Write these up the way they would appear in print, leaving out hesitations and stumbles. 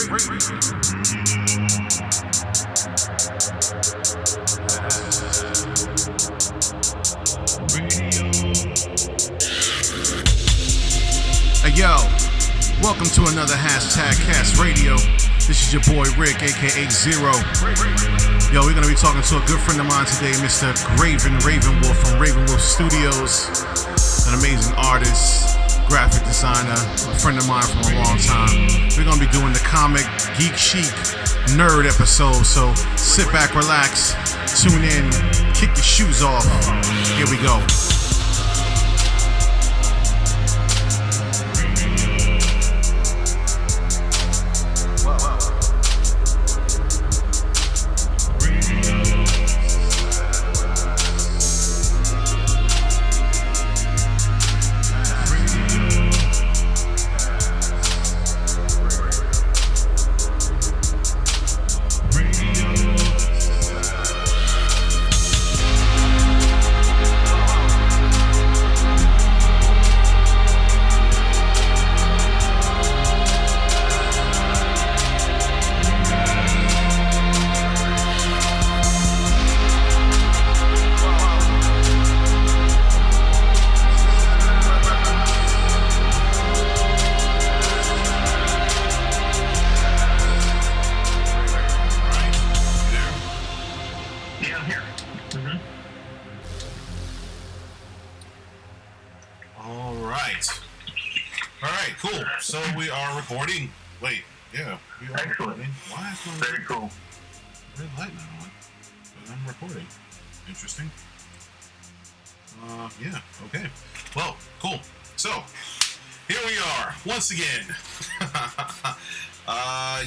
Hey yo, welcome to another hashtag CASTRADIO. This is your boy Rick, aka Zero. Yo, we're gonna be talking to a good friend of mine today, Mr. Graven Ravenwolf from Gravenwolf Studios. An amazing artist, graphic designer, a friend of mine from a long time. We're gonna be doing the comic Geek, Chic nerd episode, so sit back, relax, tune in, kick your shoes off. Here we go. Recording. Wait, yeah, we are. Excellent. Recording. Why is my very cool? Red light not on? But I'm recording. Interesting. Yeah. Okay. Well, cool. So here we are once again.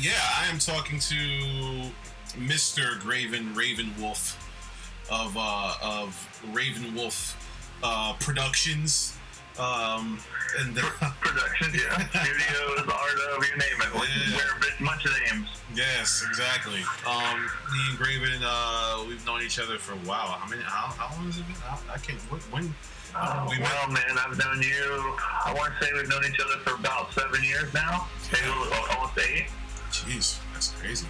Yeah, I am talking to Mr. Graven Ravenwolf of Ravenwolf Productions. And Productions, yeah. Studios, art of, you name it. Yeah. Wear a bunch of names. Yes, exactly. Me and Graven, we've known each other for a while. How long has it been? I can't. When? We met? Well, man, I've known you. I want to say we've known each other for about 7 years now. Maybe almost 8. Jeez, that's crazy.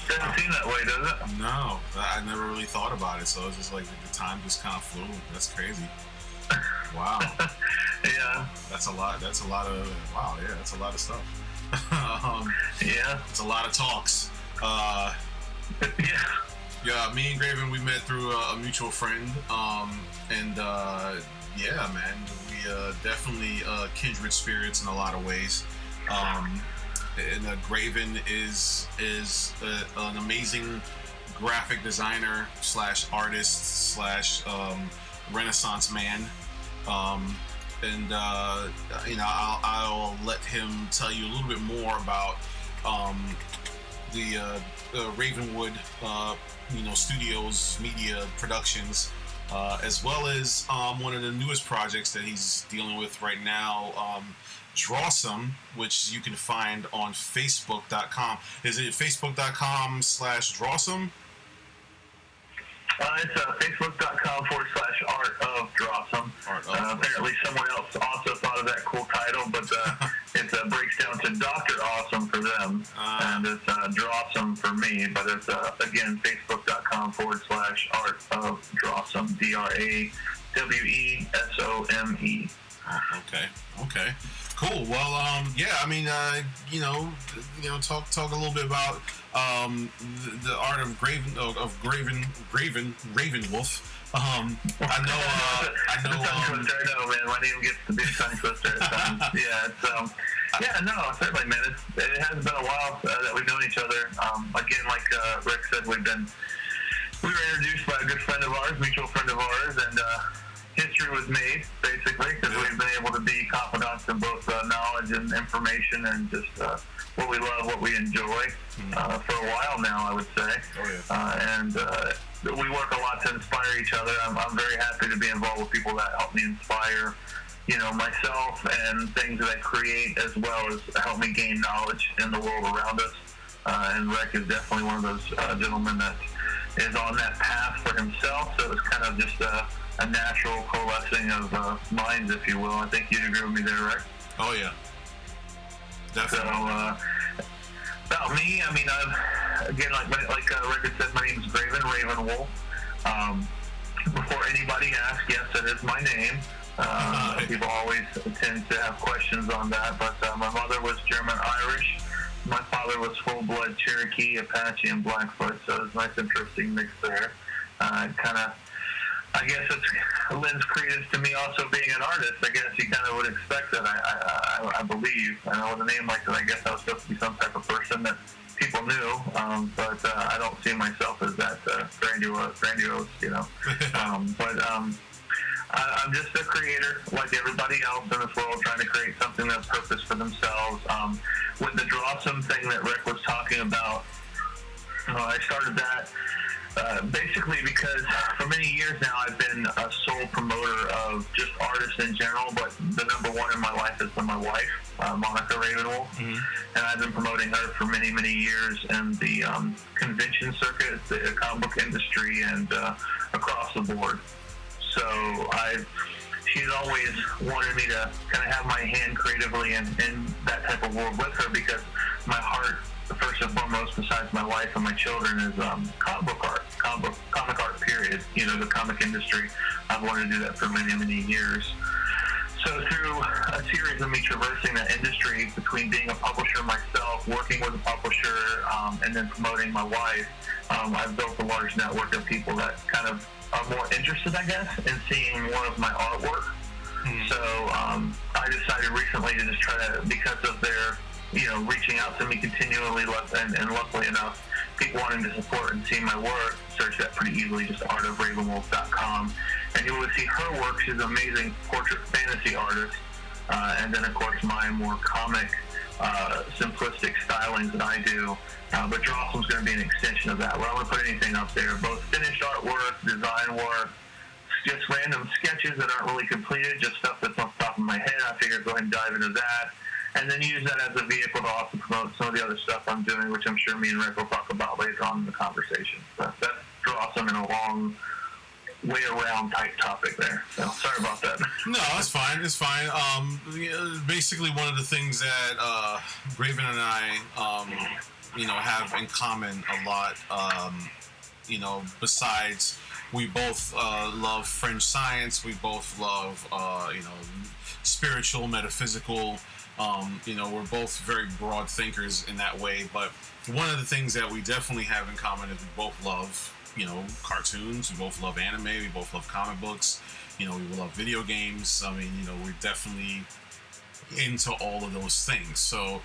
Doesn't seem that way, does it? No, I never really thought about it. So it's just like the time just kind of flew. That's crazy. Wow. Yeah. That's a lot. That's a lot of. Wow. Yeah. That's a lot of stuff. Yeah. It's a lot of talks. Yeah. Yeah. Me and Graven, we met through a mutual friend. Yeah, man, we definitely kindred spirits in a lot of ways. And Graven is an amazing graphic designer / artist / Renaissance man. I'll let him tell you a little bit more about the Ravenwood, Studios Media Productions, as well as one of the newest projects that he's dealing with right now, Drawsome, which you can find on Facebook.com. Is it Facebook.com/Drawsome? It's Facebook.com /art of Drawsome. Apparently someone else also thought of that cool title, but it breaks down to Dr. Awesome for them, and it's Drawsome for me, but it's, again, Facebook.com /art of Drawsome, DRAWESOME. Okay. Cool. Well, yeah. I mean, talk a little bit about the art of Graven Ravenwolf. I know. I know, man. My name gets to be a tongue twister at times. Yeah. It's certainly, man. It has been a while that we've known each other. Again, like Rick said, we were introduced by a good friend of ours, mutual friend of ours, and history was made, basically, because we've been able to be confidants in both knowledge and information and just what we love, what we enjoy for a while now, I would say. Oh, yeah. And we work a lot to inspire each other. I'm very happy to be involved with people that help me inspire, myself and things that I create, as well as help me gain knowledge in the world around us. And Rick is definitely one of those gentlemen that is on that path for himself, so it's kind of just a natural coalescing of minds, if you will. I think you'd agree with me there, Rick. Oh, yeah. Definitely. So, About me, I mean, like Rick said, my name is Graven Ravenwolf. Before anybody asks, yes, that is my name. People always tend to have questions on that, but my mother was German-Irish. My father was full-blood Cherokee, Apache, and Blackfoot, so it's a nice, interesting mix there. I guess it lends credence to me also being an artist. I guess you kind of would expect that, I believe. And with a name like that, I guess I was supposed to be some type of person that people knew, but I don't see myself as that grandiose, you know. I'm just a creator, like everybody else in this world, trying to create something that's purpose for themselves. With the Drawsome thing that Rick was talking about, I started that basically because for many years now I've been a sole promoter of just artists in general, but the number one in my life is my wife, Monica Ravenwolf, and I've been promoting her for many, many years in the convention circuit, the comic book industry, and across the board. So she's always wanted me to kind of have my hand creatively in that type of world with her, because my heart, first and foremost, besides my wife and my children, is comic art, period. You know, the comic industry. I've wanted to do that for many, many years. So through a series of me traversing that industry, between being a publisher myself, working with a publisher, and then promoting my wife, I've built a large network of people that kind of are more interested, I guess, in seeing more of my artwork. So I decided recently to just try to, because of their, you know, reaching out to me continually, and luckily enough, people wanting to support and see my work, search that pretty easily, just artofravenwolf.com, and you will see her work. She's an amazing portrait fantasy artist, and then of course my more comic, simplistic stylings that I do. But Drawsome's going to be an extension of that. Well, I don't want to put anything up there, both finished artwork, design work, just random sketches that aren't really completed, just stuff that's on top of my head. I figured go ahead and dive into that, and then use that as a vehicle to also promote some of the other stuff I'm doing, which I'm sure me and Rick will talk about later on in the conversation. But that's Drawsome in a long way around type topic there. So sorry about that. No, it's fine. It's fine. Basically, one of the things that Graven and I, have in common a lot, besides we both love French science, we both love, spiritual, metaphysical. We're both very broad thinkers in that way. But one of the things that we definitely have in common is we both love, cartoons. We both love anime. We both love comic books. We love video games. I mean, we're definitely into all of those things. So,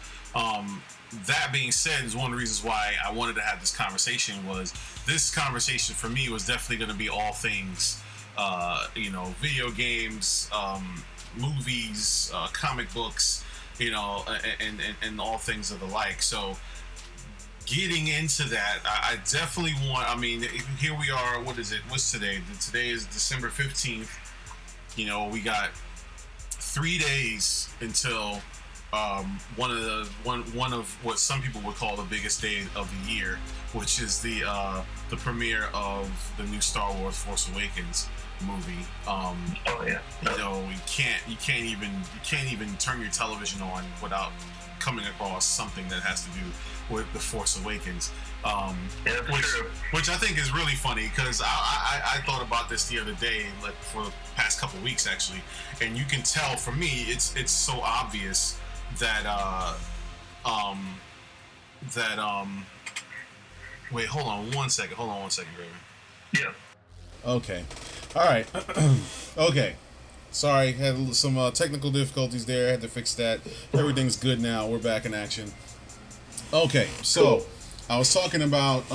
that being said, is one of the reasons why I wanted to have this conversation. Was this conversation for me was definitely going to be all things, video games, movies, comic books, and all things of the like. So getting into that, I definitely want, here we are, what is it? What's today? Today is December 15th. We got 3 days until one of what some people would call the biggest day of the year, which is the premiere of the new Star Wars Force Awakens movie. You can't even turn your television on without coming across something that has to do with the Force Awakens. Which I think is really funny, because I thought about this the other day, like for the past couple of weeks actually, and you can tell for me it's so obvious that wait, hold on one second, Graven. Yeah. Okay. All right. Okay. Sorry, had some technical difficulties there. I had to fix that. Everything's good now. We're back in action. Okay, so cool. I was talking about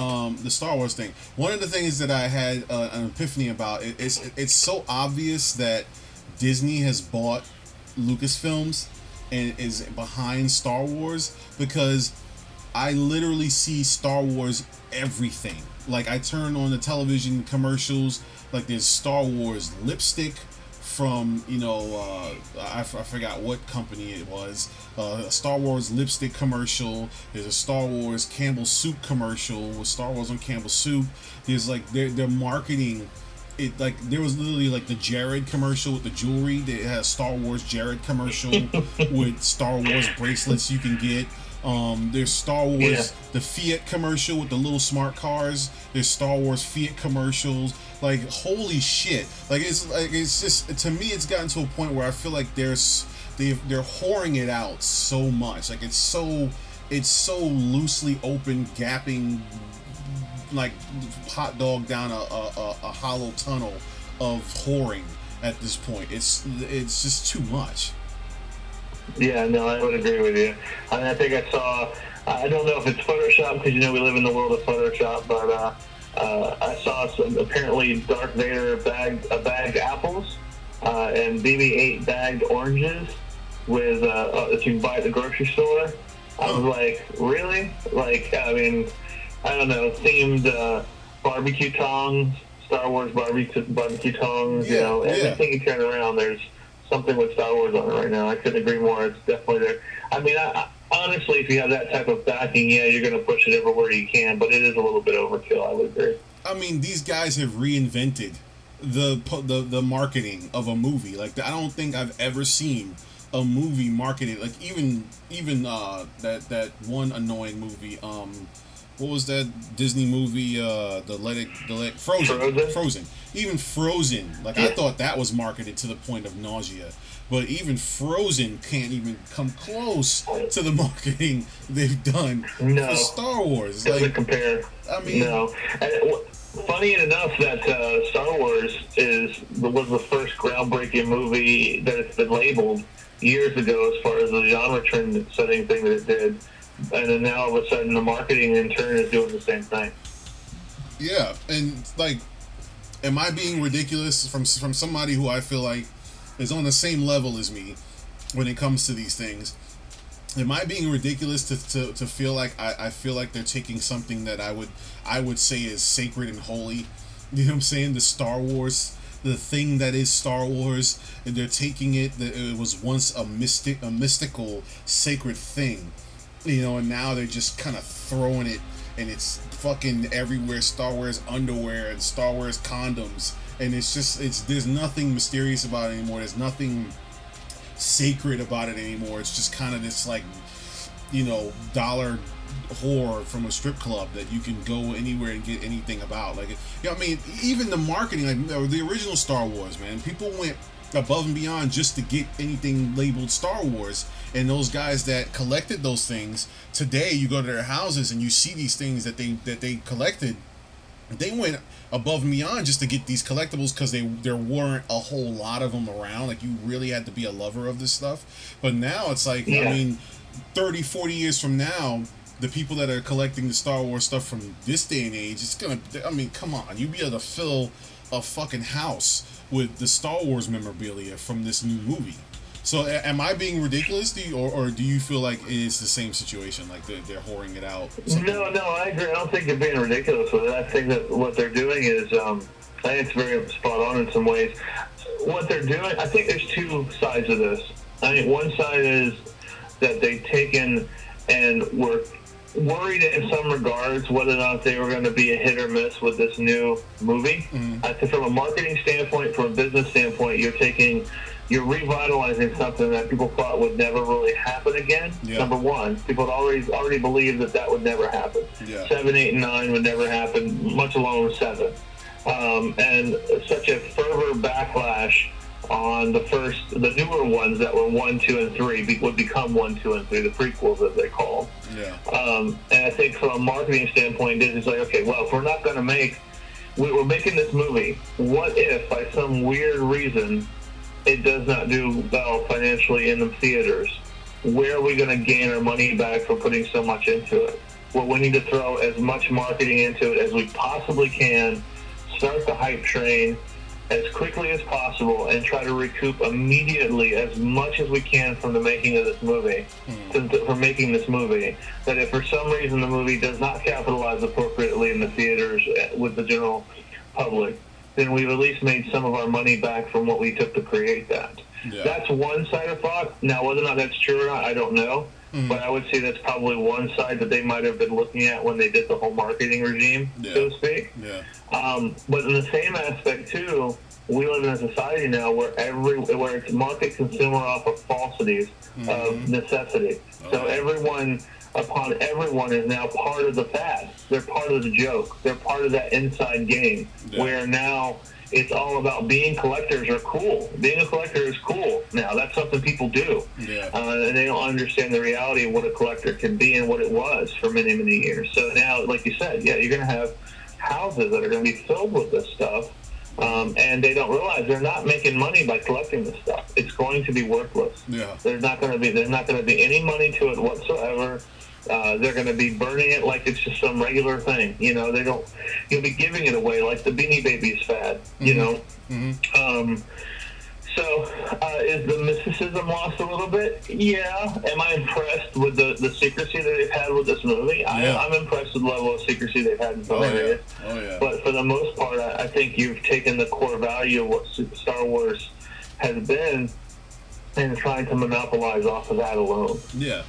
the Star Wars thing. One of the things that I had an epiphany about, it's so obvious that Disney has bought Lucasfilms and is behind Star Wars, because I literally see Star Wars everything. Like, I turn on the television commercials, like there's Star Wars lipstick from, I forgot what company it was, a Star Wars lipstick commercial. There's a Star Wars Campbell Soup commercial with Star Wars on Campbell Soup. There's like, they're marketing it, like there was literally like the Jared commercial with the jewelry. They had a Star Wars Jared commercial with Star Wars bracelets you can get. There's Star Wars, the Fiat commercial with the little smart cars. There's Star Wars Fiat commercials. Like, holy shit! It's just, to me, it's gotten to a point where I feel like they're whoring it out so much. Like, it's so loosely open, gapping, like hot dog down a hollow tunnel of whoring at this point. It's just too much. Yeah, no, I would agree with you. I mean, I think I don't know if it's Photoshop, because we live in the world of Photoshop, but I saw some, apparently Darth Vader bagged apples and BB-8 bagged oranges with that you can buy at the grocery store. I was like, really? Like, I mean, I don't know, themed barbecue tongs, Star Wars barbecue tongs, everything you turn around, there's something with Star Wars on it right now. I couldn't agree more. It's definitely there. I mean, honestly, if you have that type of backing, you're going to push it everywhere you can, but it is a little bit overkill, I would agree. I mean, these guys have reinvented the marketing of a movie. Like, I don't think I've ever seen a movie marketed, like, even that one annoying movie, what was that Disney movie, Frozen. Even Frozen, like, I thought that was marketed to the point of nausea, but even Frozen can't even come close to the marketing they've done for Star Wars. Doesn't compare. I mean, no. Funny enough that Star Wars was the first groundbreaking movie that it's been labeled years ago as far as the genre trend setting thing that it did. And then now all of a sudden the marketing in turn is doing the same thing. Yeah, and like, am I being ridiculous from somebody who I feel like is on the same level as me when it comes to these things? Am I being ridiculous to feel like I feel like they're taking something that I would say is sacred and holy? You know what I'm saying? The Star Wars, the thing that is Star Wars, and they're taking it that it was once a mystical, sacred thing. And now they're just kind of throwing it, and it's fucking everywhere. Star Wars underwear and Star Wars condoms, and there's nothing mysterious about it anymore. There's nothing sacred about it anymore. It's just kind of this, like, dollar whore from a strip club that you can go anywhere and get anything about. Like, I mean, even the marketing, like the original Star Wars, man, people went above and beyond just to get anything labeled Star Wars. And those guys that collected those things, today you go to their houses and you see these things that they collected. They went above and beyond just to get these collectibles, because there weren't a whole lot of them around. Like, you really had to be a lover of this stuff. But now it's like, I mean, 30, 40 years from now, the people that are collecting the Star Wars stuff from this day and age, it's gonna, I mean, come on, you'd be able to fill a fucking house with the Star Wars memorabilia from this new movie. So am I being ridiculous, or do you feel like it is the same situation, like they're whoring it out? No, I agree. I don't think they're being ridiculous with it. I think that what they're doing is, I think it's very spot on in some ways. What they're doing, I think there's two sides of this. I think one side is that they've taken and were worried in some regards whether or not they were going to be a hit or miss with this new movie. I think from a marketing standpoint, from a business standpoint, you're revitalizing something that people thought would never really happen again. Number one, people had already believed that would never happen. 7, 8, and 9 would never happen, much alone 7. And such a fervor backlash on the newer ones that were 1, 2, and 3 would become 1, 2, and 3, the prequels as they call. And I think from a marketing standpoint, Disney's like, okay, well, if we're not going to we're making this movie, what if by some weird reason it does not do well financially in the theaters? Where are we going to gain our money back for putting so much into it? Well, we need to throw as much marketing into it as we possibly can, start the hype train as quickly as possible, and try to recoup immediately as much as we can from the making of this movie, from making this movie, that if for some reason the movie does not capitalize appropriately in the theaters with the general public, then we've at least made some of our money back from what we took to create that. That's one side of thought. Now, whether or not that's true or not, I don't know. But I would say that's probably one side that they might have been looking at when they did the whole marketing regime, so to speak. But in the same aspect, too, we live in a society now where it's market consumer off of falsities of necessity. So everyone upon everyone is now part of the fad. They're part of the joke. They're part of that inside game where now it's all about being collectors are cool. Being a collector is cool now. That's something people do. Yeah. And they don't understand the reality of what a collector can be and what it was for many, many years. So now, like you said, you're going to have houses that are going to be filled with this stuff. And they don't realize they're not making money by collecting this stuff. It's going to be worthless. Yeah. There's not going to be any money to it whatsoever. They're going to be burning it like it's just some regular thing. You'll be giving it away like the Beanie Babies fad, So, is the mysticism lost a little bit? Yeah. Am I impressed with the secrecy that they've had with this movie? Yeah. I'm impressed with the level of secrecy they've had in some areas. Oh, yeah. But for the most part, I think you've taken the core value of what Star Wars has been and trying to monopolize off of that alone. Yeah.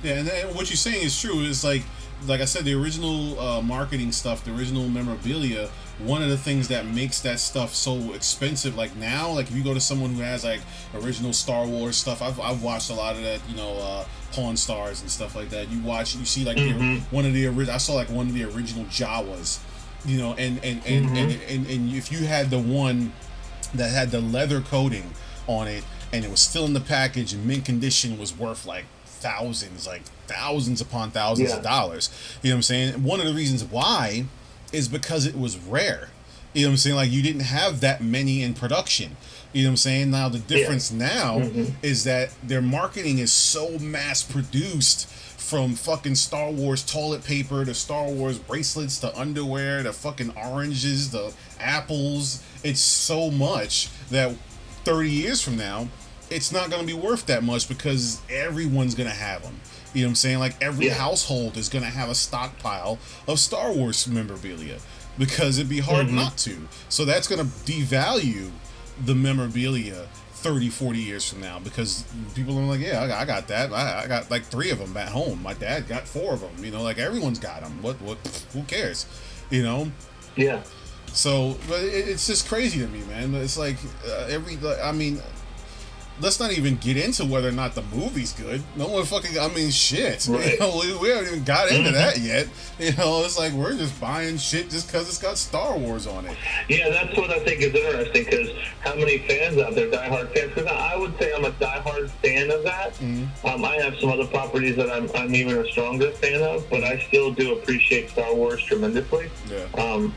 Yeah, and what you're saying is true. It's like I said, the original marketing stuff, the original memorabilia, one of the things that makes that stuff so expensive, like now, like if you go to someone who has like original Star Wars stuff, I've watched a lot of that, Pawn Stars and stuff like that. You see like I saw like one of the original Jawas, and if you had the one that had the leather coating on it and it was still in the package and mint condition, was worth like thousands upon thousands of dollars. You know what I'm saying? One of the reasons why is because it was rare. You know what I'm saying? Like, you didn't have that many in production. You know what I'm saying? Now, the difference now is that their marketing is so mass produced, from fucking Star Wars toilet paper to Star Wars bracelets to underwear to fucking oranges to apples. It's so much that 30 years from now, it's not going to be worth that much because everyone's going to have them. You know what I'm saying? Like, every household is going to have a stockpile of Star Wars memorabilia because it'd be hard not to. So that's going to devalue the memorabilia 30, 40 years from now because people are like, yeah, I got that. I got like 3 of them at home. My dad got 4 of them. Like, everyone's got them. What? Who cares? Yeah. So, but it's just crazy to me, man. It's like let's not even get into whether or not the movie's good. No one shit. Right. We haven't even got into that yet. It's like we're just buying shit just because it's got Star Wars on it. Yeah, that's what I think is interesting, because how many fans out there, diehard fans? Because I would say I'm a diehard fan of that. I have some other properties that I'm even a stronger fan of, but I still do appreciate Star Wars tremendously. Yeah.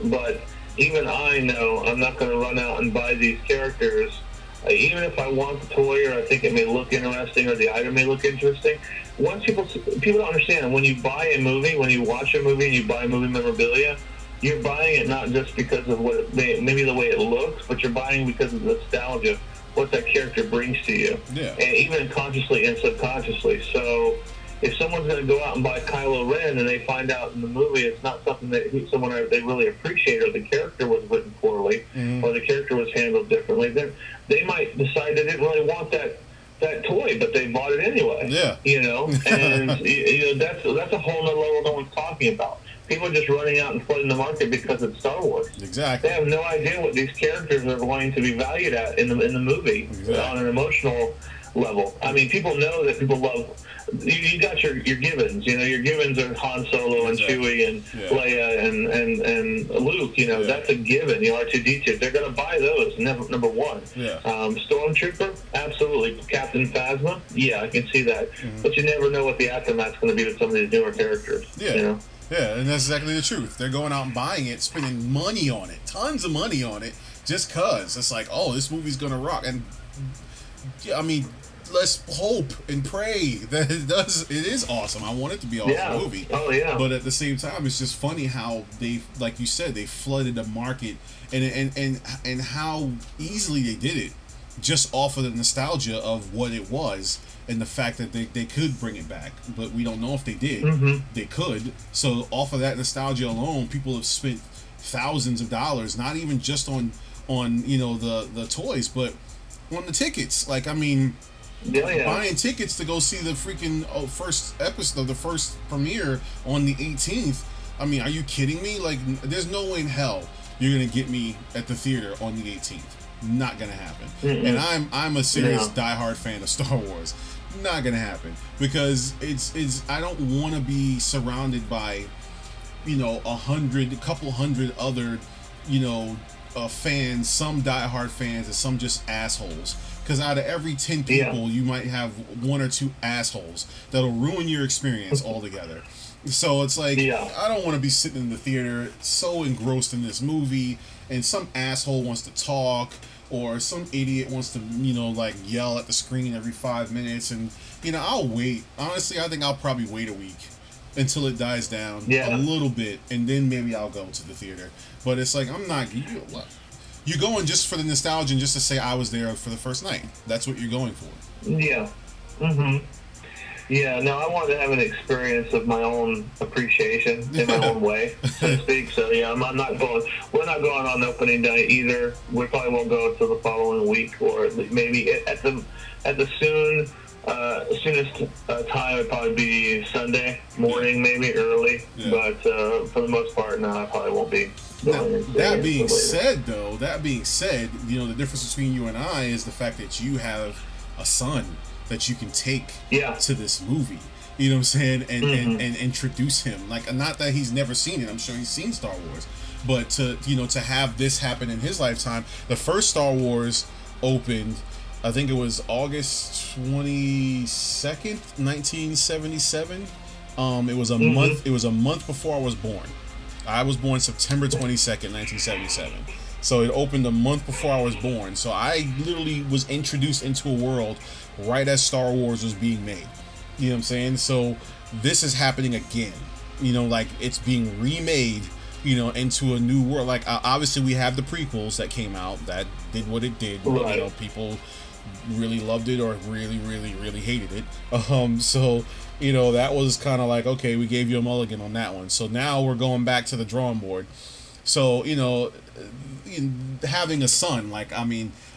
But even I know I'm not going to run out and buy these characters. Even if I want the toy, or I think it may look interesting, or the item may look interesting, once people don't understand, when you buy a movie, when you watch a movie and you buy movie memorabilia, you're buying it not just because of maybe the way it looks, but you're buying because of the nostalgia, what that character brings to you, and even consciously and subconsciously. So if someone's going to go out and buy Kylo Ren and they find out in the movie it's not something that they really appreciate, or the character was written poorly, or the character was handled differently, then they might decide they didn't really want that toy, but they bought it anyway. Yeah. And that's a whole nother level no one's talking about. People are just running out and flooding the market because it's Star Wars. Exactly. They have no idea what these characters are going to be valued at in the movie on an emotional level. I mean, people know that people love. You got your givens. Your givens are Han Solo and Chewie and Leia and Luke. That's a given. R2-D2. They're going to buy those. Number one. Yeah. Stormtrooper, absolutely. Captain Phasma, yeah, I can see that. But you never know what the aftermath's going to be with some of these newer characters. Yeah. Yeah, and that's exactly the truth. They're going out and buying it, spending money on it, tons of money on it, just cause it's like, oh, this movie's gonna rock. And I mean, let's hope and pray that it does. It is awesome. I want it to be an awesome movie. Oh yeah. But at the same time, it's just funny how they, like you said, they flooded the market, and how easily they did it, just off of the nostalgia of what it was. And the fact that they could bring it back, but we don't know if they did. They could. So off of that nostalgia alone, people have spent thousands of dollars, not even just on the toys, but on the tickets. Like, I mean, buying tickets to go see the freaking first episode, the first premiere on the 18th. I mean, are you kidding me? Like, there's no way in hell you're gonna get me at the theater on the 18th. Not gonna happen. And I'm a serious diehard fan of Star Wars. Not gonna happen, because it's I don't want to be surrounded by, a couple hundred other, fans, some diehard fans and some just assholes. Because out of every 10 people, you might have one or two assholes that'll ruin your experience altogether. So it's like, I don't want to be sitting in the theater so engrossed in this movie, and some asshole wants to talk, or some idiot wants to, yell at the screen every 5 minutes. And, I'll wait. Honestly, I think I'll probably wait a week until it dies down a little bit, and then maybe I'll go to the theater. But it's like, I'm not... You're going just for the nostalgia and just to say I was there for the first night. That's what you're going for. Yeah. Mm-hmm. Yeah, no, I wanted to have an experience of my own appreciation in my own way, so to speak. So, yeah, we're not going on opening night either. We probably won't go until the following week, or maybe at the soonest time would probably be Sunday morning, maybe early. Yeah. But for the most part, no, I probably won't be. That being said, the difference between you and I is the fact that you have a son that you can take to this movie. You know what I'm saying? And introduce him. Like, not that he's never seen it. I'm sure he's seen Star Wars. But to have this happen in his lifetime. The first Star Wars opened, I think it was August 22nd, 1977. It was a month. It was a month before I was born. I was born September 22nd, 1977. So it opened a month before I was born. So I literally was introduced into a world right as Star Wars was being made. You know what I'm saying? So this is happening again. Like, it's being remade, into a new world. Like, obviously we have the prequels that came out that did what it did. Right. People really loved it or really, really, really hated it. So that was kind of like, okay, we gave you a mulligan on that one. So now we're going back to the drawing board. So, having a son,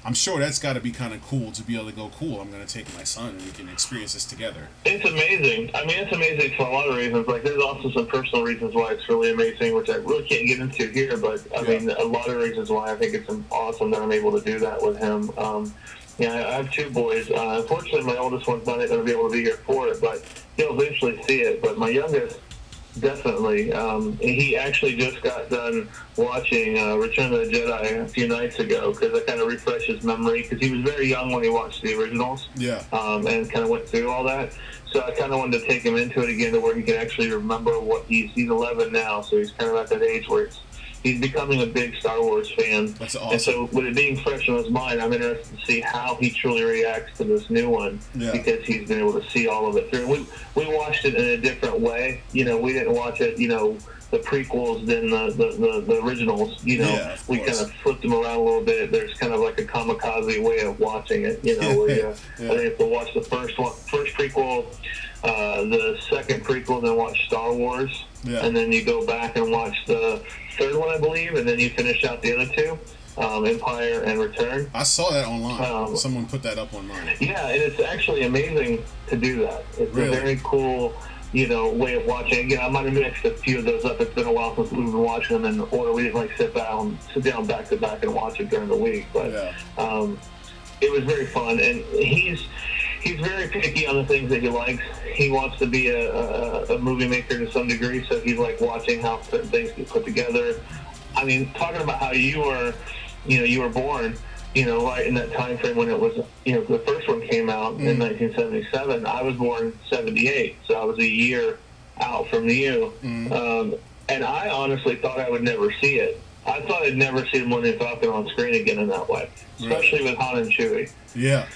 I'm sure that's got to be kind of cool to be able to go, cool, I'm going to take my son and we can experience this together. It's amazing. It's amazing for a lot of reasons. Like, there's also some personal reasons why it's really amazing, which I really can't get into here, but, a lot of reasons why I think it's awesome that I'm able to do that with him. I have two boys. Unfortunately, my oldest one's not going to be able to be here for it, but he'll eventually see it. But my youngest, definitely. He actually just got done watching Return of the Jedi a few nights ago, because I kind of refreshed his memory, because he was very young when he watched the originals. Yeah. And kind of went through all that. So I kind of wanted to take him into it again to where he can actually remember what he's 11 now, so he's kind of at that age where he's becoming a big Star Wars fan. That's awesome. And so with it being fresh in his mind, I'm interested to see how he truly reacts to this new one, because he's been able to see all of it through. We watched it in a different way. We didn't watch it, the prequels than the originals. We kind of flipped them around a little bit. There's kind of like a kamikaze way of watching it, where you, I think you have to watch the first prequel, the second prequel, then watch Star Wars. Yeah. And then you go back and watch the third one, I believe, and then you finish out the other two, Empire and Return. I saw that online. Someone put that up online. Yeah, and it's actually amazing to do that. It's a very cool, way of watching. Again, I might have mixed a few of those up. It's been a while since we've been watching them in order. We didn't sit down back to back and watch it during the week. But it was very fun, and he's very picky on the things that he likes. He wants to be a movie maker to some degree, so he's like watching how certain things get put together. Talking about how you were born, right in that time frame when it was, the first one came out in 1977. I was born 78, so I was a year out from you. And I honestly thought I would never see it. I thought I'd never see the Millennium Falcon on screen again in that way, especially with Han and Chewie. Yeah.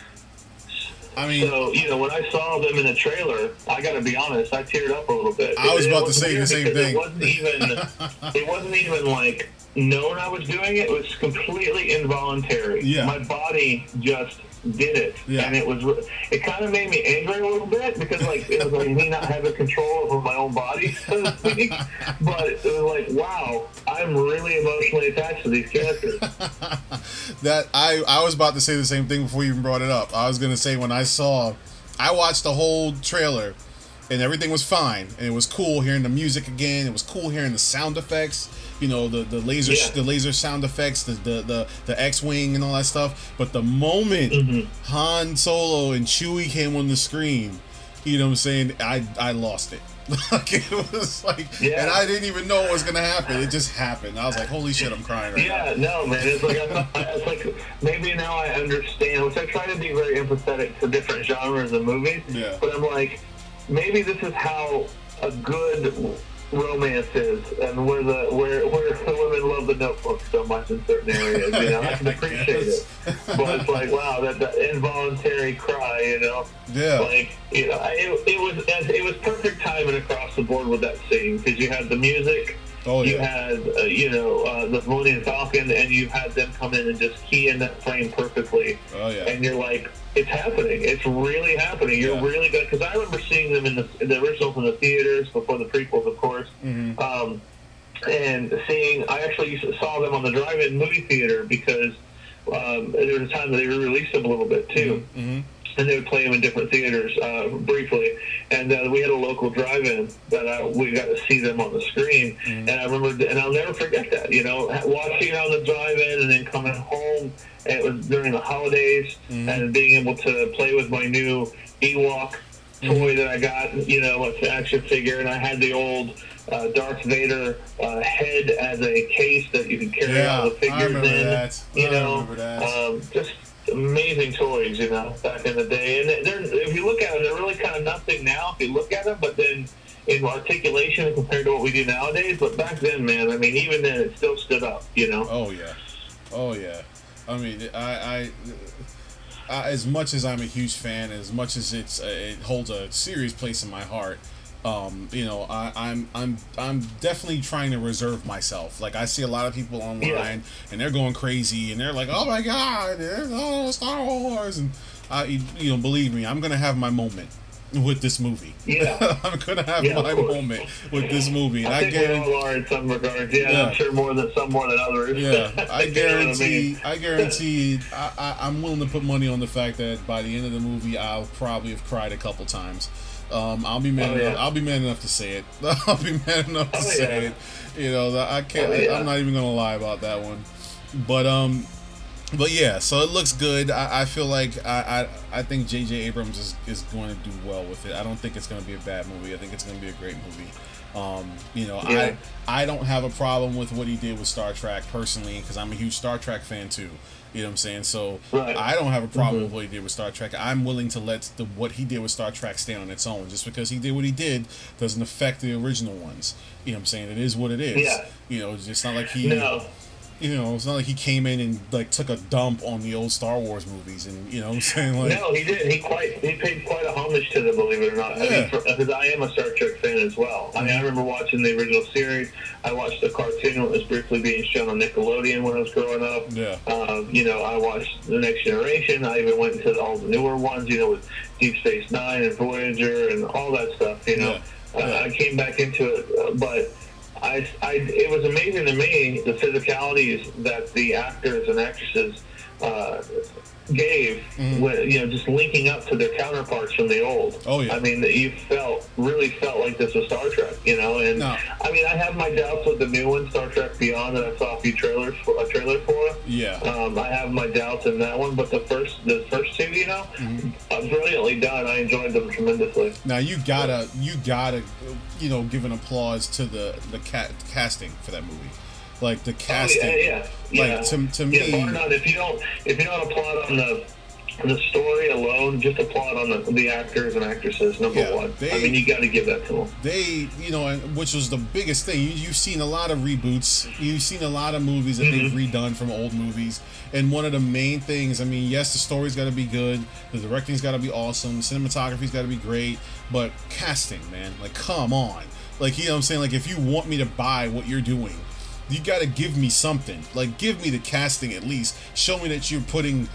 So, when I saw them in the trailer, I got to be honest, I teared up a little bit. I was about to say the same thing. It wasn't even like known I was doing it. It was completely involuntary. Yeah. My body just did it. Yeah. And it kind of made me angry a little bit, because it was like me not having control over my own body, so to speak. But it was like, wow, I'm really emotionally attached to these characters. That I was about to say the same thing before you even brought it up. I was gonna say, when I watched the whole trailer, and everything was fine, and it was cool hearing the music again. It was cool hearing the sound effects, you know, the laser sound effects, the X-wing and all that stuff. But the moment Han Solo and Chewie came on the screen, you know what I'm saying, I lost it. Like, it was like, and I didn't even know what was gonna happen. It just happened. I was like, "Holy shit, I'm crying right now." Yeah, no, man. It's like maybe now I understand. Which I try to be very empathetic to different genres of movies. Yeah. But I'm like, maybe this is how a good romance is, and where the women love the Notebook so much in certain areas. You know, I can appreciate it, but it's like, wow, that involuntary cry. You know, like, you know, it was perfect timing across the board with that scene, because you had the music. You had, the Millennium Falcon, and you had them come in and just key in that frame perfectly. And you're like, it's happening. It's really happening. You're really good. Because I remember seeing them in the originals in the theaters before the prequels, of course. And I actually saw them on the drive-in movie theater, because there was a time that they re-released them a little bit, too. And they would play them in different theaters briefly. And we had a local drive-in that we got to see them on the screen. And I remember, and I'll never forget that, you know, watching it on the drive-in and then coming home. And it was during the holidays, and being able to play with my new Ewok toy that I got, you know, with the action figure. And I had the old Darth Vader head as a case that you could carry all the figures in. You know, just amazing toys, you know, back in the day. And if you look at them, they're really kind of nothing now if you look at them, but then in articulation compared to what we do nowadays. But back then, man, I mean, even then, it still stood up, you know? Oh, yeah. I mean, I as much as I'm a huge fan, as much as it holds a serious place in my heart, you know, I'm definitely trying to reserve myself. Like, I see a lot of people online, and they're going crazy, and they're like, "Oh my God, there's Star Wars," and you know, believe me, I'm gonna have my moment with this movie. I'm gonna have my moment with this movie, and I think we all are in some regards. I'm sure some more than others. I guarantee. I'm willing to put money on the fact that by the end of the movie, I'll probably have cried a couple times. I'll be man enough to say it. I'll be man enough to say it. You know, I can't. I'm not even gonna lie about that one. But yeah, so it looks good. I feel like I think J.J. Abrams is going to do well with it. I don't think it's going to be a bad movie. I think it's going to be a great movie. You know, I don't have a problem with what he did with Star Trek personally, because I'm a huge Star Trek fan too. You know what I'm saying? So I don't have a problem with what he did with Star Trek. I'm willing to let what he did with Star Trek stand on its own. Just because he did what he did doesn't affect the original ones. You know what I'm saying? It is what it is. You know, it's just not like he... You know, it's not like he came in and like took a dump on the old Star Wars movies, and you know what I'm saying? Like, no, he did. He paid quite a homage to them, believe it or not. Because I am a Star Trek fan as well. I mean, I remember watching the original series. I watched the cartoon when it was briefly being shown on Nickelodeon when I was growing up. You know, I watched The Next Generation. I even went into all the newer ones, you know, with Deep Space Nine and Voyager and all that stuff. You know, I came back into it, but. It was amazing to me, the physicalities that the actors and actresses gave, when, you know, just linking up to their counterparts from the old. I mean, you really felt like this was Star Trek, you know. And I mean, I have my doubts with the new one, Star Trek Beyond, that I saw a trailer for. I have my doubts in that one, but the first two, you know, brilliantly done. I enjoyed them tremendously. Now you gotta, you know, give an applause to the casting for that movie. Like the casting, like to me. Bar none. If you don't applaud on the story alone, just applaud on the actors and actresses. Number one. I mean, you got to give that to them. They, you know, and which was the biggest thing. You've seen a lot of reboots. You've seen a lot of movies that they've redone from old movies. And one of the main things, I mean, yes, the story's got to be good. The directing's got to be awesome. Cinematography's got to be great. But casting, man, like, come on. Like, you know what I'm saying? Like, if you want me to buy what you're doing, you got to give me something. Like, give me the casting at least. Show me that you're putting,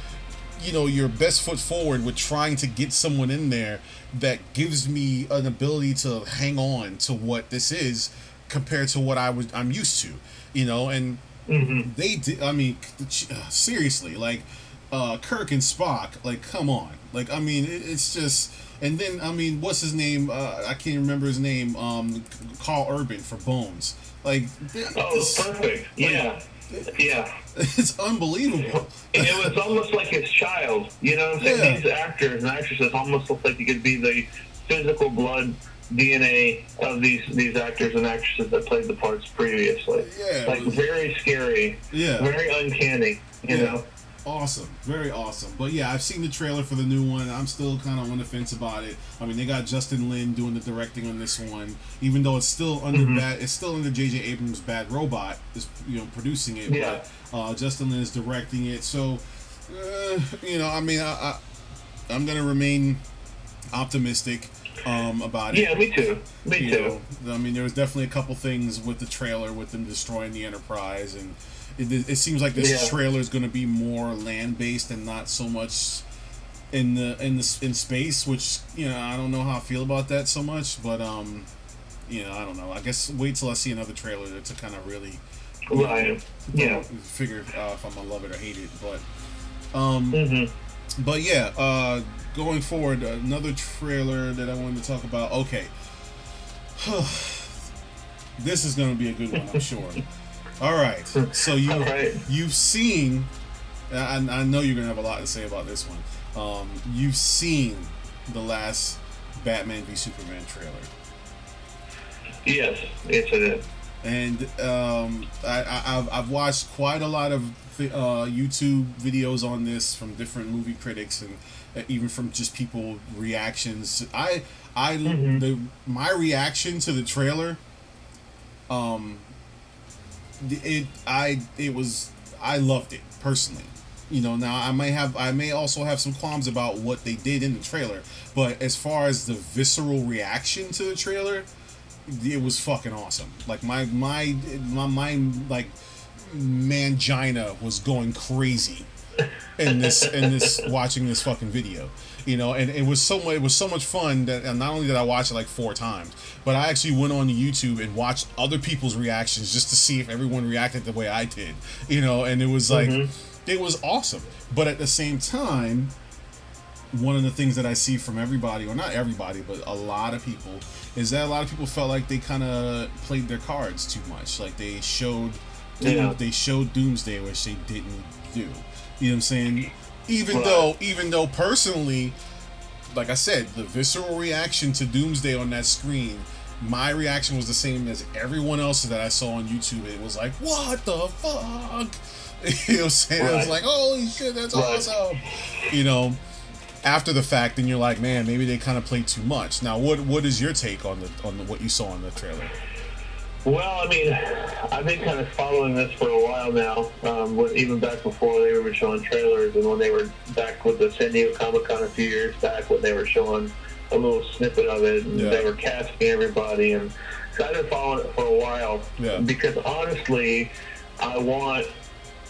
you know, your best foot forward with trying to get someone in there that gives me an ability to hang on to what this is compared to what I'm used to, you know. And they did. I mean, seriously, like, Kirk and Spock. Like, come on. Like, I mean, it's just. And then, I mean, what's his name? I can't remember his name. Carl Urban for Bones. Like, perfect. Yeah. Yeah. It's unbelievable. And it was almost like his child. You know what I'm saying? Yeah. These actors and actresses almost look like they could be the physical blood DNA of these actors and actresses that played the parts previously. Yeah. Like, very scary. Yeah. Very uncanny, you know? Awesome. Very awesome. But yeah, I've seen the trailer for the new one. I'm still kind of on the fence about it. I mean, they got Justin Lin doing the directing on this one, even though it's still under it's still under J.J. Abrams' Bad Robot is producing it. Yeah. But Justin Lin is directing it. So, I mean, I'm gonna remain optimistic about it. Yeah, me too. Me too. I mean, there was definitely a couple things with the trailer with them destroying the Enterprise, and it seems like this trailer is going to be more land-based and not so much in space, which I don't know how I feel about that so much, but I don't know. I guess wait till I see another trailer to kind of really figure if I'm gonna love it or hate it. But yeah, going forward, another trailer that I wanted to talk about. Okay, this is going to be a good one, I'm sure. All right, so you've seen, I know you're going to have a lot to say about this one. You've seen the last Batman v Superman trailer. Yes, I did. And I've watched quite a lot of YouTube videos on this from different movie critics and even from just people reactions. My reaction to the trailer, I loved it personally. Now I may also have some qualms about what they did in the trailer, but as far as the visceral reaction to the trailer, it was fucking awesome. Like my mind, like mangina was going crazy in this watching this fucking video. And it was so much fun that, and not only did I watch it like 4 times, but I actually went on to YouTube and watched other people's reactions just to see if everyone reacted the way I did. And it was like it was awesome. But at the same time, one of the things that I see from everybody, or not everybody, but a lot of people, is that a lot of people felt like they kind of played their cards too much. Like they showed Doomsday, which they didn't do. You know what I'm saying? Even though personally, like I said, the visceral reaction to Doomsday on that screen, my reaction was the same as everyone else's that I saw on YouTube. It was like, what the fuck? You know what I'm saying? It was like, holy shit, that's awesome. After the fact, then you're like, man, maybe they kind of played too much. Now, what is your take on what you saw in the trailer? Well, I mean, I've been kind of following this for a while now, even back before they were showing trailers, and when they were back with the San Diego Comic-Con a few years back when they were showing a little snippet of it, and they were casting everybody, and so I've been following it for a while, because honestly, I want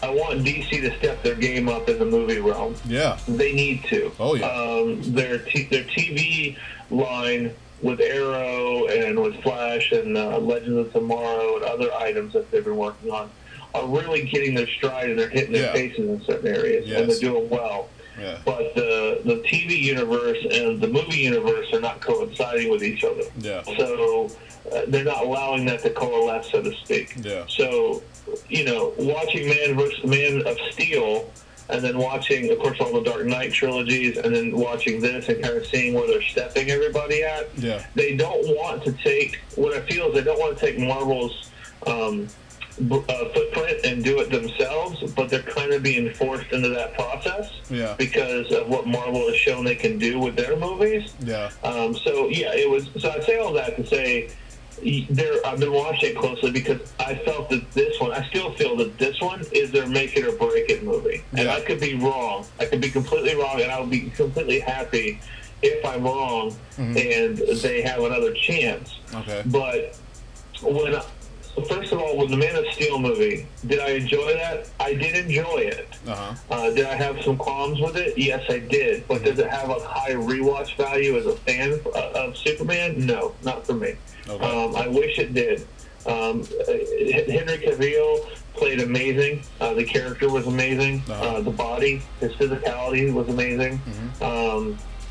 DC to step their game up in the movie realm. Yeah. They need to. Oh, yeah. Their TV line with Arrow and with Flash and Legends of Tomorrow and other items that they've been working on are really getting their stride, and they're hitting their faces in certain areas, and they're doing well. Yeah. But the TV universe and the movie universe are not coinciding with each other. Yeah. So they're not allowing that to coalesce, so to speak. Yeah. So, watching Man of Steel, and then watching, of course, all the Dark Knight trilogies, and then watching this and kind of seeing where they're stepping everybody at. Yeah. They don't want to take, what I feel is they don't want to take Marvel's footprint and do it themselves, but they're kind of being forced into that process because of what Marvel has shown they can do with their movies. Yeah. So I say all that to say, I've been watching it closely because I felt that I still feel that this one is their make it or break it movie. And I could be wrong. I could be completely wrong, and I would be completely happy if I'm wrong and they have another chance. Okay. But first of all, with the Man of Steel movie, did I enjoy that? I did enjoy it. Uh-huh. Did I have some qualms with it? Yes, I did. But does it have a high rewatch value as a fan of Superman? No, not for me. Okay. I wish it did. Henry Cavill played amazing. The character was amazing. The body, his physicality was amazing.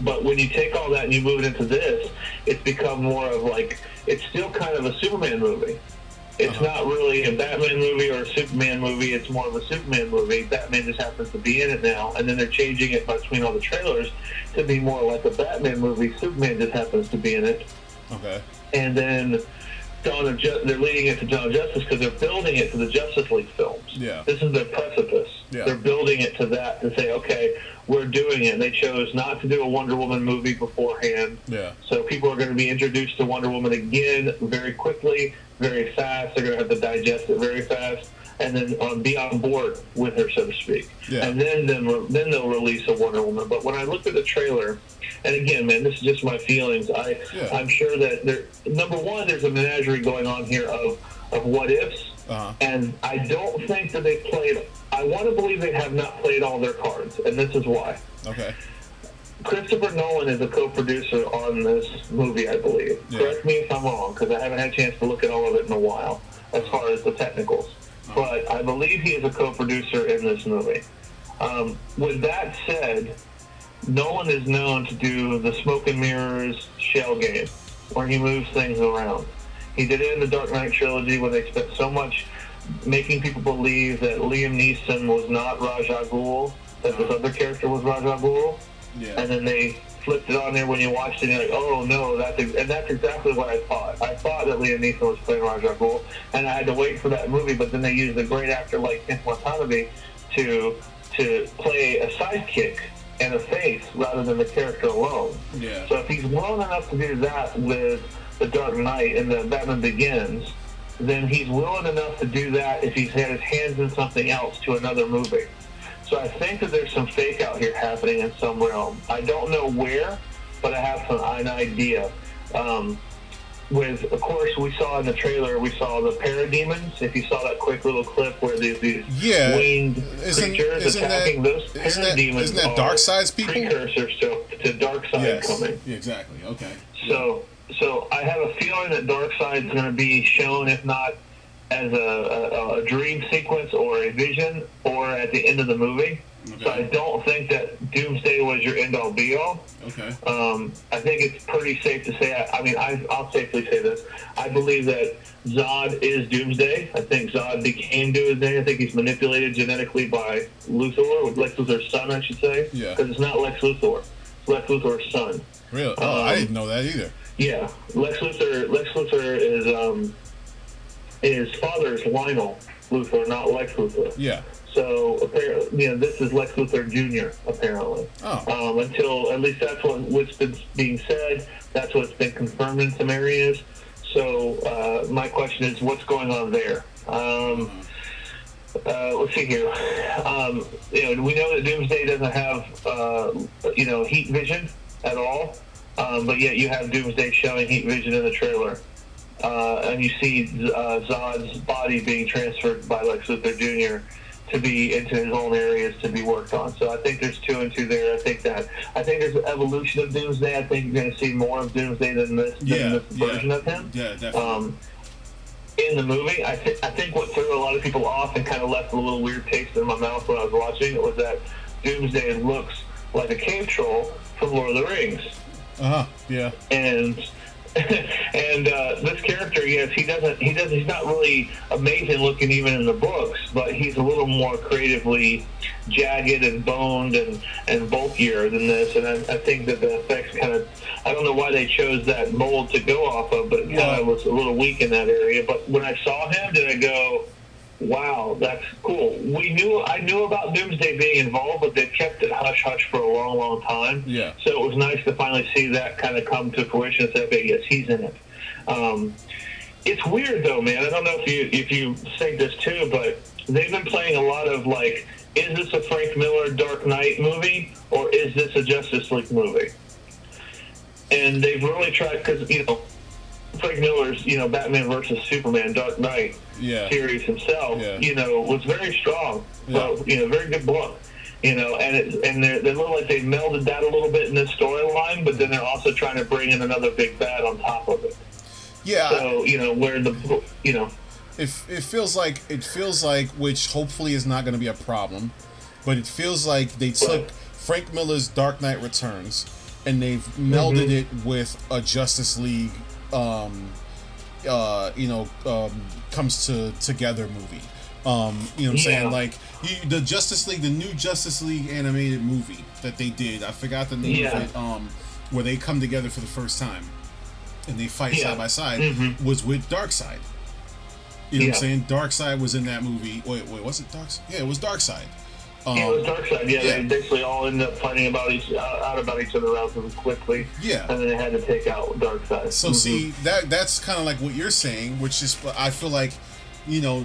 But when you take all that and you move it into this, it's become more of like, it's still kind of a Superman movie. It's not really a Batman movie or a Superman movie. It's more of a Superman movie. Batman just happens to be in it now. And then they're changing it between all the trailers to be more like a Batman movie. Superman just happens to be in it. Okay. And then they're leading it to Dawn of Justice because they're building it to the Justice League films. Yeah. This is their precipice. Yeah. They're building it to that to say, okay, we're doing it. They chose not to do a Wonder Woman movie beforehand. Yeah. So people are going to be introduced to Wonder Woman again very quickly, very fast. They're going to have to digest it very fast, and then be on board with her, so to speak. Yeah. And then they'll release a Wonder Woman. But when I looked at the trailer, and again, man, this is just my feelings. I'm sure that number one, there's a menagerie going on here of what ifs, and I don't think that they've played. I want to believe they have not played all their cards, and this is why. Okay. Christopher Nolan is a co-producer on this movie, I believe. Yeah. Correct me if I'm wrong, because I haven't had a chance to look at all of it in a while, as far as the technicals. But I believe he is a co-producer in this movie. With that said, Nolan is known to do the smoke and mirrors shell game, where he moves things around. He did it in the Dark Knight trilogy, where they spent so much making people believe that Liam Neeson was not Ra's al Ghul, that this other character was Ra's al Ghul. Yeah. And then they flipped it on there when you watched it, and you're like, oh no, that's exactly what I thought. I thought that Liam Neeson was playing Ra's al Ghul, and I had to wait for that movie, but then they used a great actor like Ken Watanabe to play a sidekick and a face rather than the character alone. Yeah. So if he's willing enough to do that with The Dark Knight and the Batman Begins, then he's willing enough to do that if he's had his hands in something else to another movie. So I think that there's some fake out here happening in some realm. I don't know where, but I have an idea. Of course, we saw in the trailer, we saw the parademons. If you saw that quick little clip where these winged creatures attacking those parademons, isn't that Darkseid's people? Precursors to Darkseid coming. Yeah, exactly. Okay. So I have a feeling that Darkseid's going to be shown, if not as a dream sequence or a vision, or at the end of the movie. Okay. So I don't think that Doomsday was your end-all be-all. Okay. I think it's pretty safe to say, I'll safely say this, I believe that Zod is Doomsday. I think Zod became Doomsday. I think he's manipulated genetically by Luthor, Lex Luthor's son, I should say. Yeah. Because it's not Lex Luthor. It's Lex Luthor's son. Really? Oh, I didn't know that either. Yeah. Lex Luthor is, his father is Lionel Luthor, not Lex Luthor. Yeah. So apparently, this is Lex Luthor Jr. apparently. Oh. Until at least that's what's been being said. That's what's been confirmed in some areas. So my question is, what's going on there? Let's see here. We know that Doomsday doesn't have heat vision at all, but yet you have Doomsday showing heat vision in the trailer. And you see Zod's body being transferred by Lex Luthor Jr. to be into his own areas to be worked on. So I think there's 2 and 2 there. I think there's an evolution of Doomsday. I think you're going to see more of Doomsday than this version of him. Yeah, definitely. In the movie, I think what threw a lot of people off and kind of left a little weird taste in my mouth when I was watching it was that Doomsday looks like a cave troll from Lord of the Rings. Yeah. And this character, yes, he's not really amazing looking even in the books, but he's a little more creatively jagged and boned and bulkier than this. And I think that the effects I don't know why they chose that mold to go off of, but it kind of was a little weak in that area. But when I saw him, did I go, wow, that's cool. I knew about Doomsday being involved, but they kept it hush-hush for a long, long time. Yeah. So it was nice to finally see that kind of come to fruition and say, okay, yes, he's in it. It's weird, though, man. I don't know if you think this, too, but they've been playing a lot of, is this a Frank Miller Dark Knight movie, or is this a Justice League movie? And they've really tried, because, Frank Miller's, Batman versus Superman, Dark Knight series himself, was very strong. So, very good book. And they look like they melded that a little bit in this storyline, but then they're also trying to bring in another big bad on top of it. Yeah. So, where it feels like which hopefully is not going to be a problem, but it feels like they took Frank Miller's Dark Knight Returns and they've melded it with a Justice League, comes together movie. You know what I'm saying? Like the Justice League, the new Justice League animated movie that they did. I forgot the name of it. Where they come together for the first time and they fight side by side was with Darkseid. You know what I'm saying? Darkseid was in that movie. Wait, was it Darkseid? Yeah, it was Darkseid. It was Darkseid. They basically all ended up fighting about each other relatively quickly. Yeah, and then they had to take out Darkseid. So see, that's kind of like what you're saying, which is I feel like,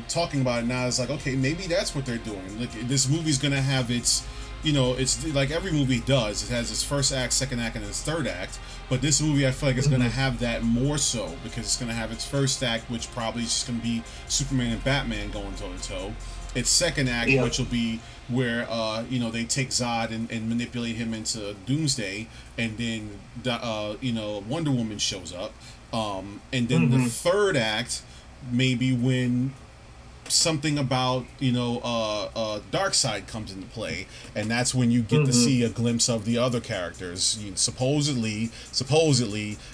talking about it now is like, okay, maybe that's what they're doing. Like, this movie's gonna have its, it's like every movie does. It has its first act, second act, and its third act. But this movie, I feel like it's gonna have that more so because it's gonna have its first act, which probably is just gonna be Superman and Batman going toe to toe. Its second act, which will be where they take Zod and manipulate him into Doomsday, and then Wonder Woman shows up, and then the third act maybe when something about Darkseid comes into play, and that's when you get to see a glimpse of the other characters. Supposedly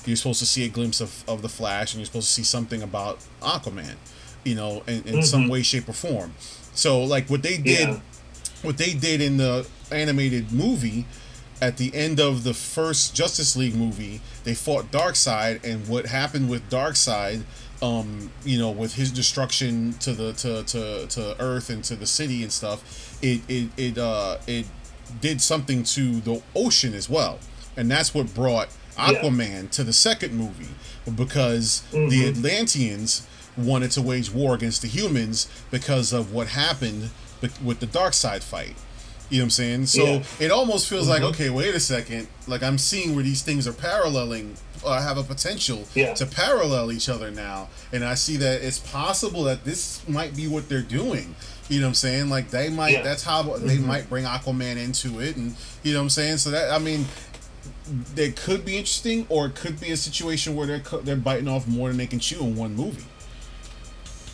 you're supposed to see a glimpse of the Flash, and you're supposed to see something about Aquaman, in some way, shape, or form. So like what they did in the animated movie, at the end of the first Justice League movie, they fought Darkseid, and what happened with Darkseid, with his destruction to Earth and to the city and stuff, it did something to the ocean as well, and that's what brought Aquaman to the second movie, because the Atlanteans wanted to wage war against the humans because of what happened with the Darkseid fight. You know what I'm saying? So it almost feels like, okay, wait a second. Like, I'm seeing where these things are paralleling, or have a potential to parallel each other now. And I see that it's possible that this might be what they're doing. You know what I'm saying? Like, they might, that's how they might bring Aquaman into it. And, you know what I'm saying? So that, I mean, they could be interesting, or it could be a situation where they're biting off more than they can chew in one movie.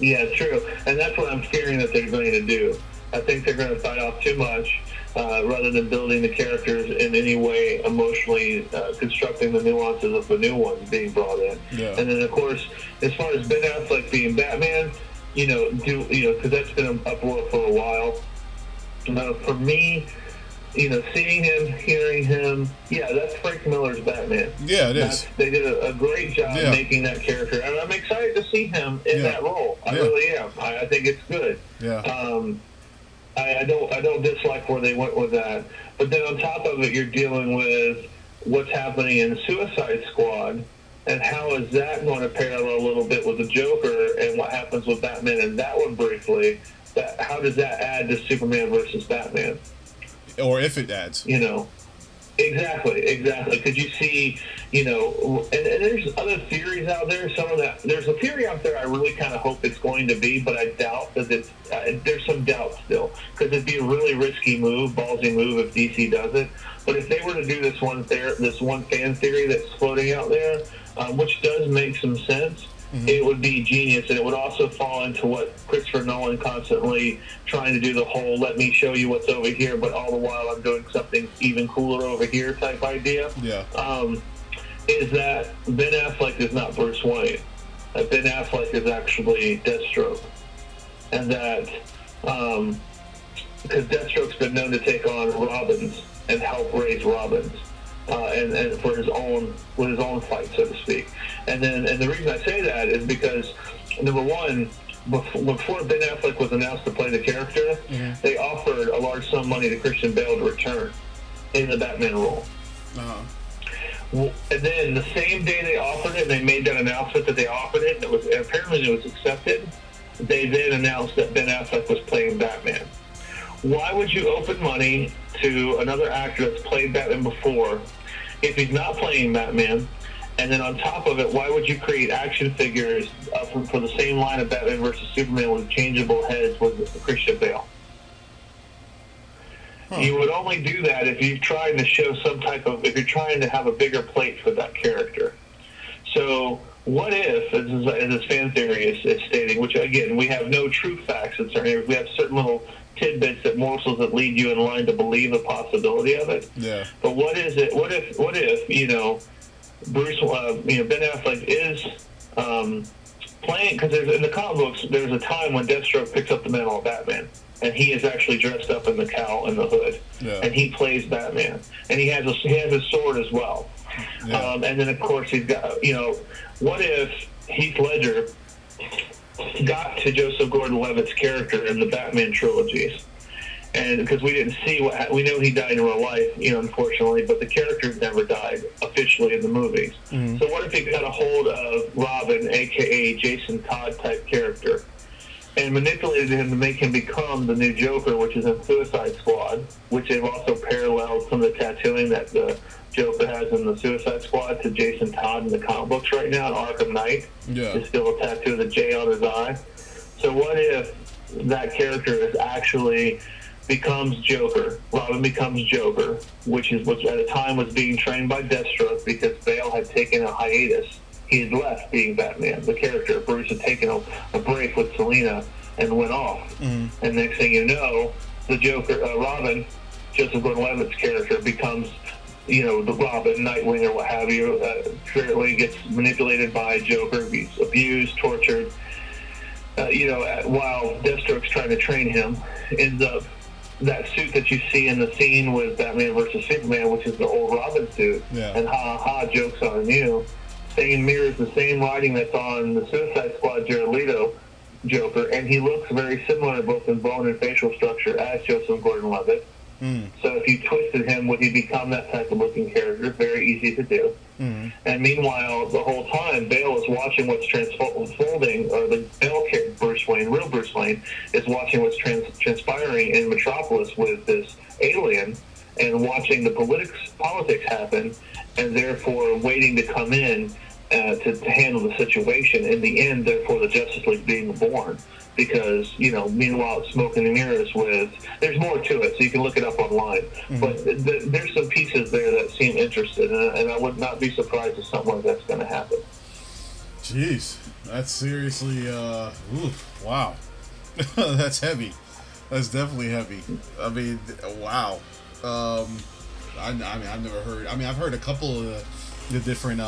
Yeah, true. And that's what I'm fearing that they're going to do. I think they're going to bite off too much rather than building the characters in any way emotionally, constructing the nuances of the new ones being brought in. Yeah. And then, of course, as far as Ben Affleck being Batman, because that's been an uproar for a while. For me, seeing him, hearing him, that's Frank Miller's Batman. Yeah, it is. They did a great job making that character, and I'm excited to see him in that role. I really am. I think it's good. Yeah. I don't dislike where they went with that, but then on top of it, you're dealing with what's happening in Suicide Squad, and how is that going to parallel a little bit with the Joker and what happens with Batman and that one briefly? How does that add to Superman versus Batman? Or if it adds. Exactly. Could you see, and there's other theories out there. Some of that, there's a theory out there I really kind of hope it's going to be, but I doubt that there's some doubt still, because it'd be a really risky move, ballsy move if DC does it. But if they were to do this one fan theory that's floating out there, which does make some sense, it would be genius, and it would also fall into what Christopher Nolan constantly trying to do, the whole let me show you what's over here, but all the while I'm doing something even cooler over here type idea. Yeah. Is that Ben Affleck is not Bruce Wayne. That Ben Affleck is actually Deathstroke. And that, because Deathstroke's been known to take on Robins and help raise Robins. And for his own fight, so to speak. And the reason I say that is because, number one, before Ben Affleck was announced to play the character, they offered a large sum of money to Christian Bale to return in the Batman role. And then the same day they offered it, and they made that announcement that they offered it, and apparently it was accepted. They then announced that Ben Affleck was playing Batman. Why would you open money to another actor that's played Batman before if he's not playing Batman? And then on top of it, why would you create action figures for the same line of Batman versus Superman with changeable heads with Christian Bale? You would only do that if you're trying to show if you're trying to have a bigger plate for that character. So what if, as this fan theory is stating, which again, we have no true facts in certain areas, we have certain little tidbits, that morsels that lead you in line to believe the possibility of it. Yeah. But what if Bruce, Ben Affleck is playing, because in the comic books, there's a time when Deathstroke picks up the mantle of Batman, and he is actually dressed up in the cowl and the hood, and he plays Batman, and he has his sword as well. Yeah. And then, of course, he's got, what if Heath Ledger got to Joseph Gordon-Levitt's character in the Batman trilogies? And because we didn't see we know he died in real life, unfortunately, but the character never died officially in the movies. Mm-hmm. So what if he got a hold of Robin, a.k.a. Jason Todd type character, and manipulated him to make him become the new Joker, which is in Suicide Squad, which they've also paralleled some of the tattooing that the Joker has in the Suicide Squad to Jason Todd in the comic books right now. In Arkham Knight, there's still a tattoo of the J on his eye. So what if that character is actually becomes Joker? Robin becomes Joker, which at a time was being trained by Deathstroke because Bale had taken a hiatus. He had left being Batman. The character, Bruce, had taken a break with Selina and went off. Mm-hmm. And next thing you know, the Joker, Robin, Joseph Gordon-Levitt's character, becomes the Robin, Nightwing, or what have you. Apparently gets manipulated by Joker, he's abused, tortured. While Deathstroke's trying to train him, ends up that suit that you see in the scene with Batman versus Superman, which is the old Robin suit, and joke's on you. Same mirrors the same writing that's on the Suicide Squad Jared Leto Joker, and he looks very similar both in bone and facial structure as Joseph Gordon-Levitt. Mm. So if you twisted him, would he become that type of looking character? Very easy to do. Mm. And meanwhile, the whole time, Bale is watching what's unfolding, or the Bale Bruce Wayne, real Bruce Wayne, is watching what's transpiring in Metropolis with this alien and watching the politics happen, and therefore waiting to come in to handle the situation. In the end, therefore, the Justice League being born. Because, meanwhile, it's smoke and mirrors there's more to it, so you can look it up online. Mm-hmm. But there's some pieces there that seem interested, and I would not be surprised if something like that's going to happen. Jeez, that's seriously, wow. That's heavy. That's definitely heavy. I mean, wow. I've never heard, I've heard a couple of the different,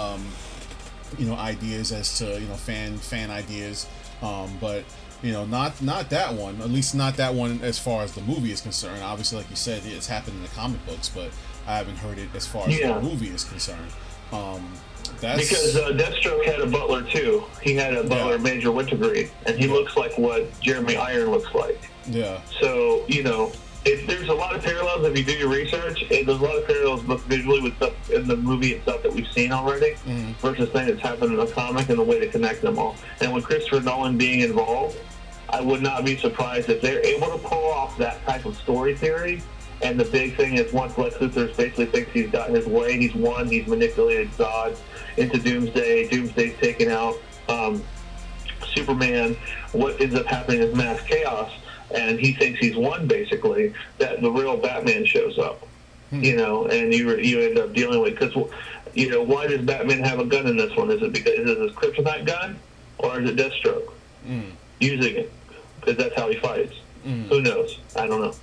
ideas as to, fan ideas, but not that one. At least not that one as far as the movie is concerned. Obviously, like you said, it's happened in the comic books, but I haven't heard it as far as the movie is concerned. That's because Deathstroke had a butler too. He had a butler, Major Wintergreen, and he looks like what Jeremy Iron looks like. Yeah. So there's a lot of parallels if you do your research. There's a lot of parallels both visually with stuff in the movie itself that we've seen already, versus things that's happened in the comic, and the way to connect them all. And with Christopher Nolan being involved, I would not be surprised if they're able to pull off that type of story theory. And the big thing is, once Lex Luthor basically thinks he's got his way, he's won, he's manipulated Zod into Doomsday, Doomsday's taken out Superman, what ends up happening is mass chaos, and he thinks he's won, basically, that the real Batman shows up, and you end up dealing with, because, why does Batman have a gun in this one? Is it his kryptonite gun, or is it Deathstroke using it? Because that's how he fights. Who knows? I don't know.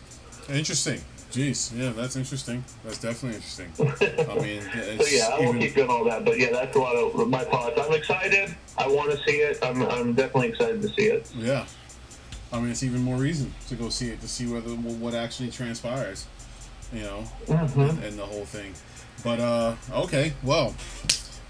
Interesting. Jeez, yeah, that's interesting. That's definitely interesting. I mean, I won't keep doing all that, but yeah, that's a lot of my thoughts. I'm excited. I want to see it. I'm definitely excited to see it. Yeah, I mean, it's even more reason to go see it, to see what actually transpires, and the whole thing. But okay, well,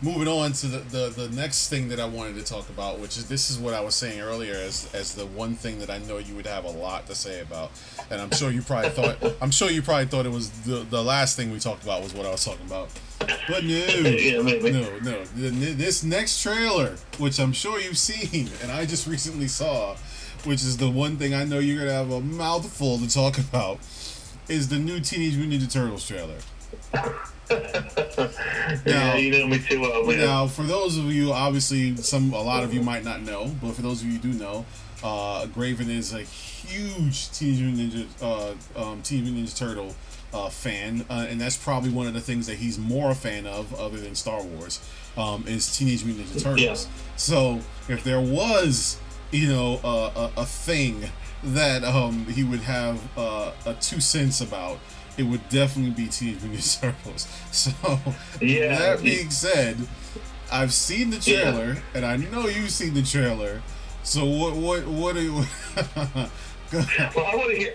moving on to the next thing that I wanted to talk about, which is, this is what I was saying earlier as the one thing that I know you would have a lot to say about, and I'm sure you probably thought it was the last thing we talked about was what I was talking about, but no. This next trailer, which I'm sure you've seen, and I just recently saw, which is the one thing I know you're gonna have a mouthful to talk about, is the new Teenage Mutant Ninja Turtles trailer. Yeah, you know me too well, man. Now, for those of you, obviously, a lot of you might not know, but for those of you who do know, Graven is a huge Teenage Mutant Ninja Turtle fan, and that's probably one of the things that he's more a fan of, other than Star Wars, is Teenage Mutant Ninja Turtles. Yeah. So, if there was, a thing that he would have a 2 cents about, it would definitely be Teenage Mutant Ninja Turtles. So, that being said, I've seen the trailer, and I know you've seen the trailer. So what are you? Well, I want to hear.